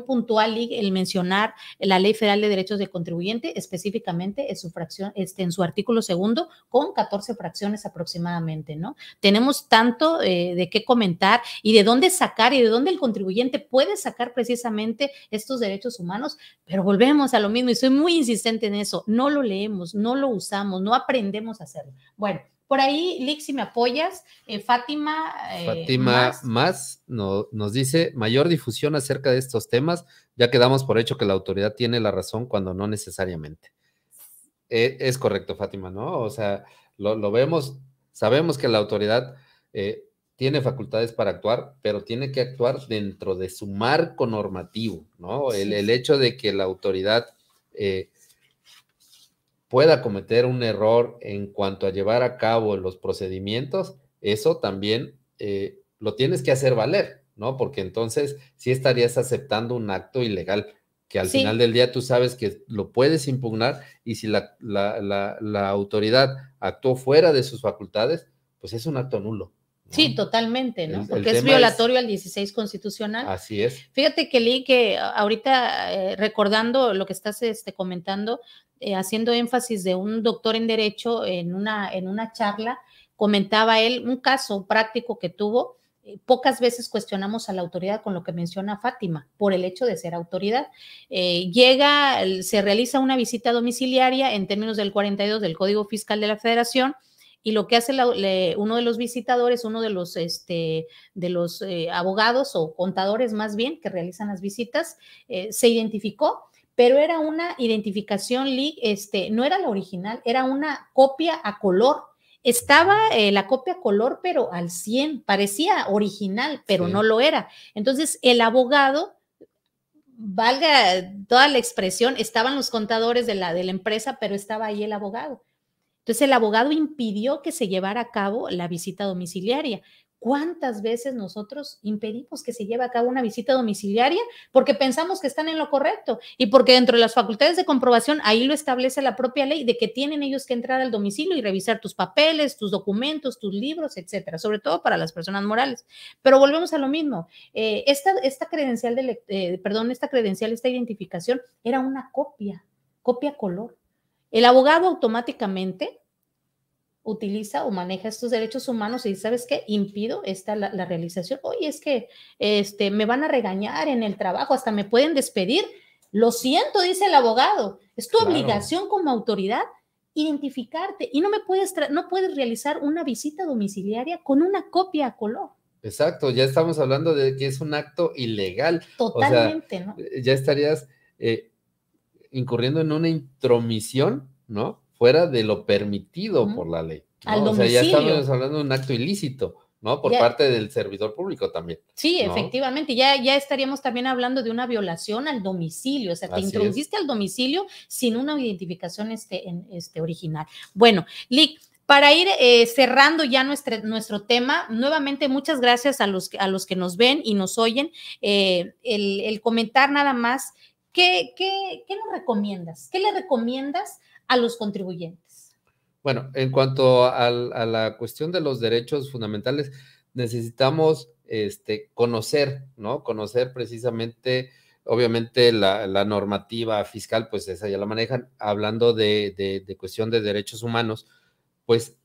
puntual el mencionar la Ley Federal de Derechos del Contribuyente, específicamente en su fracción, en su artículo 2, con 14 fracciones aproximadamente, ¿no? Tenemos tanto de qué comentar y de dónde sacar y de dónde el contribuyente puede sacar precisamente estos derechos humanos, pero volvemos a lo mismo y soy muy insistente en eso, no lo leemos, no lo usamos, no aprendemos a hacerlo. Bueno, por ahí, Lick, si me apoyas, Fátima más nos dice mayor difusión acerca de estos temas, ya que damos por hecho que la autoridad tiene la razón cuando no necesariamente. Es correcto, Fátima, ¿no? O sea, lo vemos, sabemos que la autoridad tiene facultades para actuar, pero tiene que actuar dentro de su marco normativo, ¿no? Sí. El hecho de que la autoridad pueda cometer un error en cuanto a llevar a cabo los procedimientos, eso también lo tienes que hacer valer, ¿no? Porque entonces sí estarías aceptando un acto ilegal, que al final del día tú sabes que lo puedes impugnar y si la autoridad actuó fuera de sus facultades, pues es un acto nulo. ¿No? Sí, totalmente, ¿no? Porque es violatorio al 16 constitucional. Así es. Fíjate que leí que ahorita recordando lo que estás comentando, haciendo énfasis de un doctor en Derecho en una charla, comentaba él un caso práctico que tuvo. Pocas veces cuestionamos a la autoridad con lo que menciona Fátima, por el hecho de ser autoridad. Se realiza una visita domiciliaria en términos del 42 del Código Fiscal de la Federación, y lo que hace uno de los visitadores, uno de los abogados o contadores más bien que realizan las visitas, se identificó, pero era una identificación, no era la original, era una copia a color. Estaba la copia a color, pero al 100, parecía original, pero sí, no lo era. Entonces, el abogado, valga toda la expresión, estaban los contadores de la empresa, pero estaba ahí el abogado. Entonces, el abogado impidió que se llevara a cabo la visita domiciliaria. ¿Cuántas veces nosotros impedimos que se lleve a cabo una visita domiciliaria? Porque pensamos que están en lo correcto y porque dentro de las facultades de comprobación, ahí lo establece la propia ley, de que tienen ellos que entrar al domicilio y revisar tus papeles, tus documentos, tus libros, etcétera, sobre todo para las personas morales. Pero volvemos a lo mismo. Esta credencial, esta identificación era una copia color. El abogado automáticamente utiliza o maneja estos derechos humanos y dice, ¿sabes qué? Impido la realización. Oye, es que me van a regañar en el trabajo, hasta me pueden despedir. Lo siento, dice el abogado. Es tu obligación como autoridad identificarte y no puedes realizar una visita domiciliaria con una copia a color. Exacto, ya estamos hablando de que es un acto ilegal. Totalmente, o sea, ¿no? Ya estarías incurriendo en una intromisión, ¿no? Fuera de lo permitido por la ley, ¿no? Al domicilio. O sea, ya estamos hablando de un acto ilícito, ¿no? Por parte del servidor público también. Sí, ¿no? Efectivamente, ya estaríamos también hablando de una violación al domicilio, o sea, te introduciste al domicilio sin una identificación original. Bueno, Lick, para ir cerrando ya nuestro tema, nuevamente muchas gracias a los que nos ven y nos oyen. El comentar nada más, ¿qué nos recomiendas? ¿Qué le recomiendas a los contribuyentes? Bueno, en cuanto a la cuestión de los derechos fundamentales, necesitamos conocer, ¿no? Conocer precisamente, obviamente, la normativa fiscal, pues esa ya la manejan. Hablando de cuestión de derechos humanos, pues,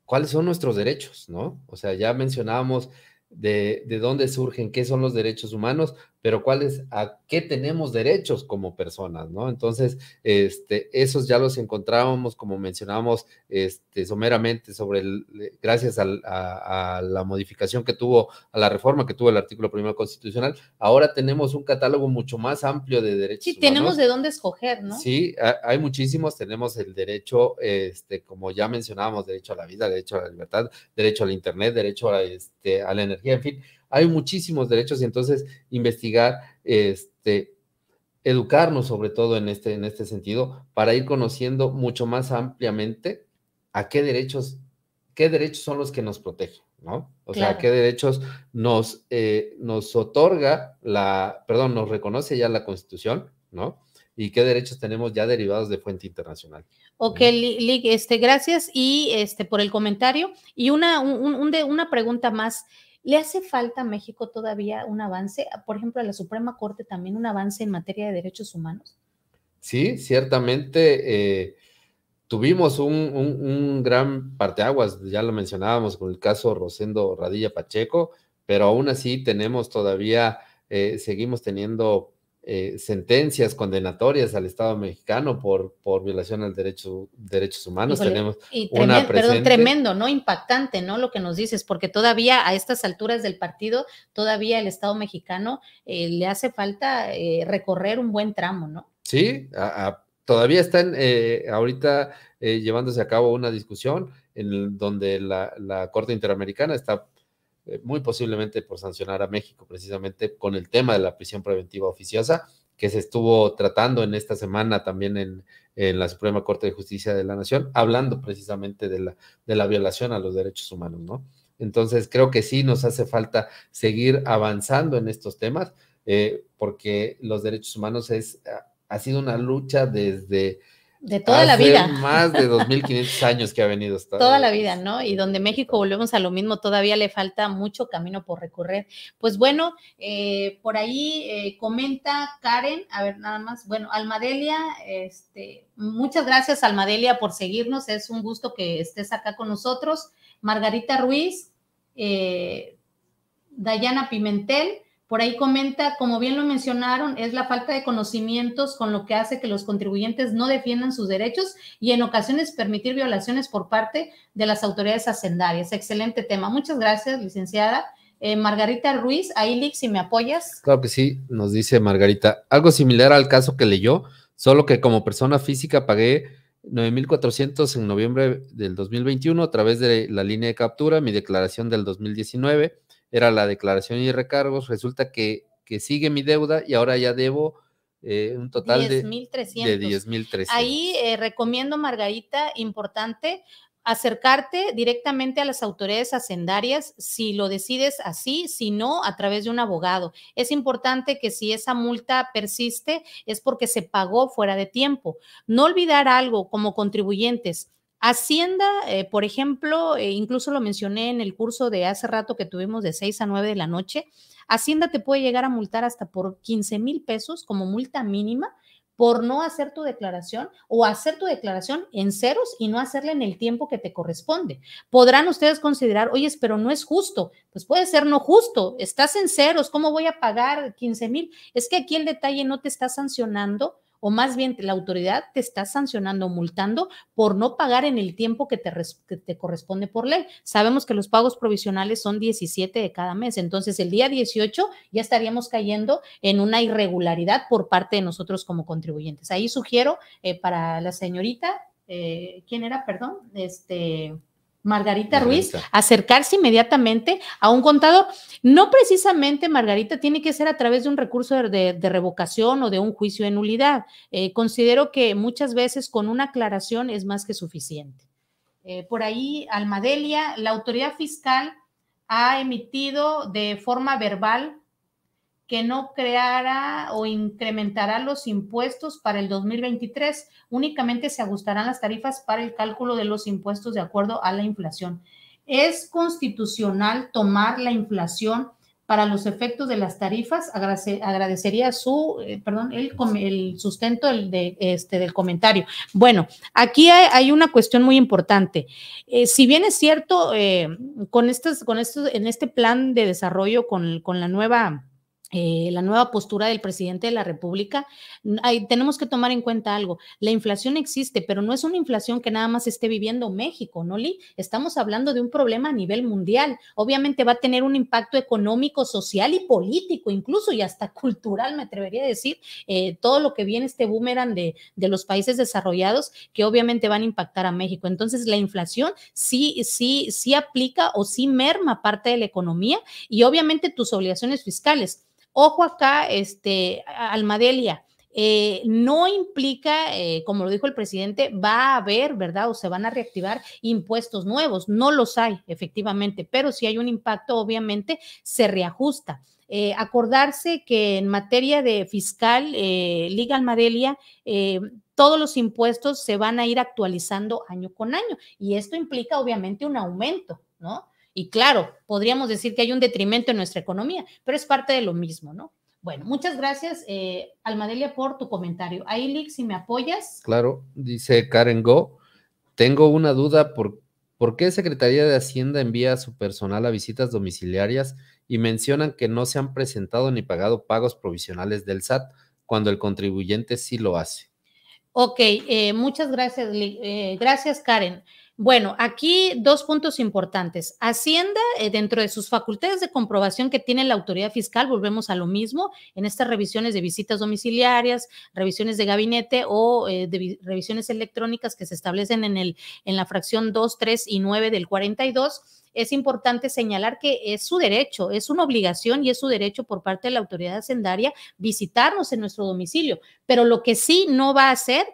¿cuáles son nuestros derechos, no? O sea, ya mencionábamos de dónde surgen, qué son los derechos humanos, pero a qué tenemos derechos como personas, ¿no? Entonces, esos ya los encontrábamos, como mencionábamos someramente, gracias a la modificación que tuvo, a la reforma que tuvo el artículo 1 constitucional, ahora tenemos un catálogo mucho más amplio de derechos humanos. Tenemos de dónde escoger, ¿no? Sí, hay muchísimos, tenemos el derecho, como ya mencionábamos, derecho a la vida, derecho a la libertad, derecho al internet, derecho a la energía, en fin, hay muchísimos derechos y entonces investigar, educarnos sobre todo en este sentido para ir conociendo mucho más ampliamente a qué derechos son los que nos protegen, ¿no? O sea, qué derechos nos otorga nos reconoce ya la Constitución, ¿no? Y qué derechos tenemos ya derivados de fuente internacional. Ok, Lick, gracias y por el comentario. Y una pregunta más. ¿Le hace falta a México todavía un avance? Por ejemplo, a la Suprema Corte también un avance en materia de derechos humanos. Sí, ciertamente tuvimos un gran parteaguas, ya lo mencionábamos con el caso Rosendo Radilla Pacheco, pero aún así tenemos todavía, seguimos teniendo sentencias condenatorias al Estado mexicano por violación al derechos humanos. Híjole, tenemos tremendo, ¿no? Impactante, ¿no? Lo que nos dices, porque todavía a estas alturas del partido, todavía el Estado mexicano le hace falta recorrer un buen tramo, ¿no? Sí, todavía están ahorita llevándose a cabo una discusión en donde la Corte Interamericana está muy posiblemente por sancionar a México precisamente con el tema de la prisión preventiva oficiosa que se estuvo tratando en esta semana también en la Suprema Corte de Justicia de la Nación, hablando precisamente de la violación a los derechos humanos, ¿no? Entonces creo que sí nos hace falta seguir avanzando en estos temas porque los derechos humanos ha sido una lucha desde de toda la vida. Más de 2.500 años que ha venido toda la vida, ¿no? Y donde México volvemos a lo mismo, todavía le falta mucho camino por recorrer. Pues bueno, por ahí comenta Karen, a ver, nada más, bueno, Almadelia, muchas gracias Almadelia por seguirnos, es un gusto que estés acá con nosotros. Margarita Ruiz, Dayana Pimentel, por ahí comenta, como bien lo mencionaron, es la falta de conocimientos con lo que hace que los contribuyentes no defiendan sus derechos y en ocasiones permitir violaciones por parte de las autoridades hacendarias. Excelente tema. Muchas gracias, licenciada. Margarita Ruiz, ahí, Lick, si me apoyas. Claro que sí, nos dice Margarita. Algo similar al caso que leyó, solo que como persona física pagué 9,400 en noviembre del 2021 a través de la línea de captura. Mi declaración del 2019 era la declaración y recargos. Resulta que sigue mi deuda y ahora ya debo un total de 10,300. Ahí recomiendo, Margarita, importante, acercarte directamente a las autoridades hacendarias si lo decides así, si no, a través de un abogado. Es importante que si esa multa persiste es porque se pagó fuera de tiempo. No olvidar algo como contribuyentes. Hacienda, por ejemplo, incluso lo mencioné en el curso de hace rato que tuvimos de 6 a 9 de la noche, Hacienda te puede llegar a multar hasta por 15,000 pesos como multa mínima por no hacer tu declaración o hacer tu declaración en ceros y no hacerla en el tiempo que te corresponde. Podrán ustedes considerar, oye, pero no es justo. Pues puede ser no justo, estás en ceros, ¿cómo voy a pagar 15,000? Es que aquí el detalle no te está sancionando, o más bien la autoridad te está sancionando, multando por no pagar en el tiempo que te corresponde por ley. Sabemos que los pagos provisionales son 17 de cada mes, entonces el día 18 ya estaríamos cayendo en una irregularidad por parte de nosotros como contribuyentes. Ahí sugiero para la señorita, ¿quién era? Perdón, Margarita Ruiz, acercarse inmediatamente a un contador. No precisamente, Margarita, tiene que ser a través de un recurso de revocación o de un juicio de nulidad. Considero que muchas veces con una aclaración es más que suficiente. Por ahí, Almadelia, la autoridad fiscal ha emitido de forma verbal que no creará o incrementará los impuestos para el 2023, únicamente se ajustarán las tarifas para el cálculo de los impuestos de acuerdo a la inflación. ¿Es constitucional tomar la inflación para los efectos de las tarifas? Agradecería el sustento del comentario. Bueno, aquí hay una cuestión muy importante. Si bien es cierto, en este plan de desarrollo con la nueva la nueva postura del presidente de la República, tenemos que tomar en cuenta algo. La inflación existe, pero no es una inflación que nada más esté viviendo México, ¿no, Lee? Estamos hablando de un problema a nivel mundial. Obviamente va a tener un impacto económico, social y político, incluso y hasta cultural, me atrevería a decir, todo lo que viene este boomerang de los países desarrollados, que obviamente van a impactar a México. Entonces, la inflación sí aplica o sí merma parte de la economía y obviamente tus obligaciones fiscales. Ojo acá, Almadelia, no implica, como lo dijo el presidente, va a haber, ¿verdad? O se van a reactivar impuestos nuevos. No los hay, efectivamente, pero si hay un impacto, obviamente, se reajusta. Acordarse que en materia de fiscal, Liga Almadelia, todos los impuestos se van a ir actualizando año con año y esto implica, obviamente, un aumento, ¿no? Y claro, podríamos decir que hay un detrimento en nuestra economía, pero es parte de lo mismo, ¿no? Bueno, muchas gracias, Almadelia, por tu comentario. Ahí, Lick, si me apoyas. Claro, dice Karen Go, tengo una duda, ¿por qué Secretaría de Hacienda envía a su personal a visitas domiciliarias y mencionan que no se han presentado ni pagado pagos provisionales del SAT cuando el contribuyente sí lo hace? Ok, muchas gracias, gracias, Karen. Bueno, aquí dos puntos importantes. Hacienda, dentro de sus facultades de comprobación que tiene la autoridad fiscal, volvemos a lo mismo, en estas revisiones de visitas domiciliarias, revisiones de gabinete o revisiones electrónicas que se establecen en la fracción 2, 3 y 9 del 42, es importante señalar que es su derecho, es una obligación y es su derecho por parte de la autoridad hacendaria visitarnos en nuestro domicilio, pero lo que sí no va a hacer,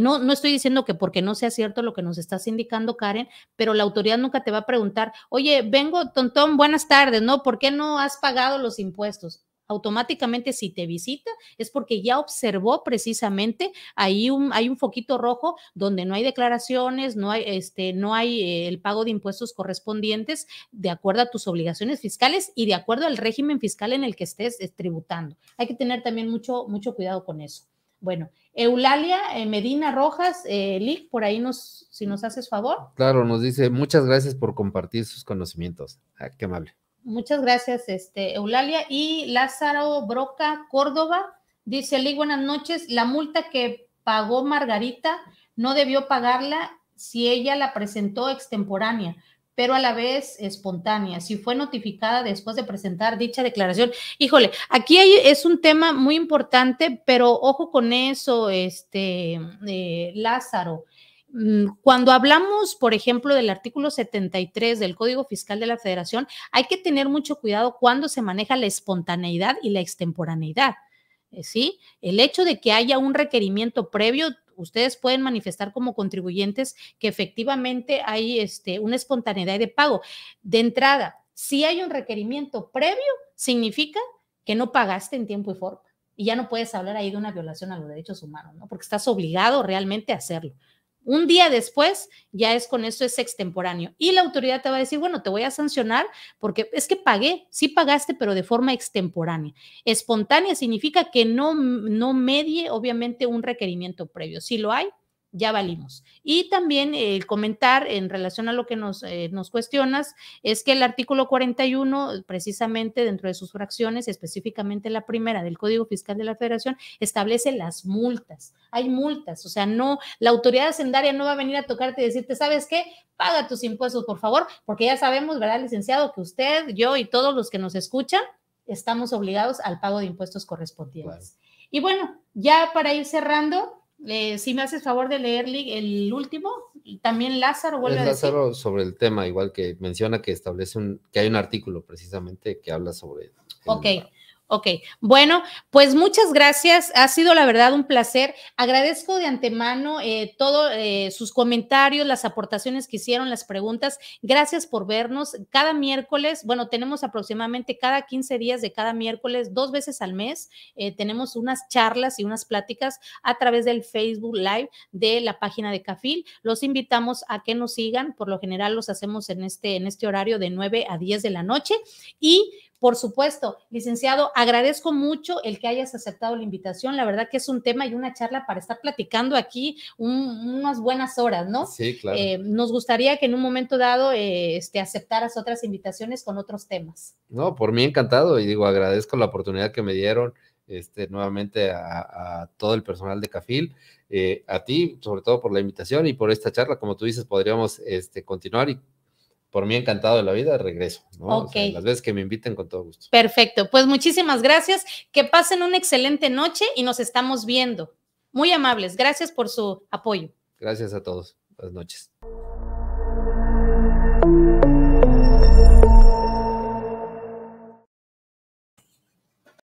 no estoy diciendo que porque no sea cierto lo que nos estás indicando, Karen, pero la autoridad nunca te va a preguntar, oye, vengo, tontón, buenas tardes, ¿no? ¿Por qué no has pagado los impuestos? Automáticamente si te visita es porque ya observó precisamente ahí hay un foquito rojo donde no hay declaraciones, no hay el pago de impuestos correspondientes de acuerdo a tus obligaciones fiscales y de acuerdo al régimen fiscal en el que estés tributando. Hay que tener también mucho cuidado con eso. Bueno, Eulalia Medina Rojas, Lick, por ahí si nos haces favor. Claro, nos dice, muchas gracias por compartir sus conocimientos. Qué amable. Muchas gracias, Eulalia. Y Lázaro Broca Córdoba dice, Lick, buenas noches. La multa que pagó Margarita no debió pagarla si ella la presentó extemporánea, pero a la vez espontánea, si fue notificada después de presentar dicha declaración. Híjole, aquí es un tema muy importante, pero ojo con eso, Lázaro. Cuando hablamos, por ejemplo, del artículo 73 del Código Fiscal de la Federación, hay que tener mucho cuidado cuando se maneja la espontaneidad y la extemporaneidad. ¿Sí? El hecho de que haya un requerimiento previo, ustedes pueden manifestar como contribuyentes que efectivamente hay una espontaneidad de pago. De entrada, si hay un requerimiento previo, significa que no pagaste en tiempo y forma. Y ya no puedes hablar ahí de una violación a los derechos humanos, ¿no? Porque estás obligado realmente a hacerlo. Un día después, ya es con esto, es extemporáneo. Y la autoridad te va a decir, bueno, te voy a sancionar porque es que pagué, sí pagaste, pero de forma extemporánea. Espontánea significa que no medie, obviamente, un requerimiento previo. Si lo hay, ya valimos. Y también el comentar en relación a lo que nos cuestionas es que el artículo 41, precisamente dentro de sus fracciones, específicamente la primera del Código Fiscal de la Federación, establece las multas. Hay multas, o sea, no, la autoridad hacendaria no va a venir a tocarte y decirte, ¿sabes qué? Paga tus impuestos, por favor, porque ya sabemos, ¿verdad, licenciado? Que usted, yo y todos los que nos escuchan estamos obligados al pago de impuestos correspondientes. Claro. Y bueno, ya para ir cerrando, si me haces favor de leer el último, y también Lázaro vuelve a decir. Lázaro sobre el tema, igual que menciona que establece que hay un artículo precisamente que habla sobre. Ok, bueno, pues muchas gracias. Ha sido la verdad un placer. Agradezco de antemano todos sus comentarios, las aportaciones que hicieron, las preguntas. Gracias por vernos. Cada miércoles, bueno, tenemos aproximadamente cada 15 días de cada miércoles, 2 veces al mes, tenemos unas charlas y unas pláticas a través del Facebook Live de la página de CAFIL. Los invitamos a que nos sigan. Por lo general los hacemos en este horario de 9 a 10 de la noche. Y Por supuesto, licenciado, agradezco mucho el que hayas aceptado la invitación. La verdad que es un tema y una charla para estar platicando aquí unas buenas horas, ¿no? Sí, claro. Nos gustaría que en un momento dado aceptaras otras invitaciones con otros temas. No, por mí encantado, y digo, agradezco la oportunidad que me dieron nuevamente a todo el personal de CAFIL, a ti, sobre todo por la invitación y por esta charla. Como tú dices, podríamos continuar, y por mí encantado de la vida, regreso, ¿no? Ok. O sea, las veces que me inviten, con todo gusto. Perfecto, pues muchísimas gracias, que pasen una excelente noche y nos estamos viendo. Muy amables, gracias por su apoyo. Gracias a todos, buenas noches.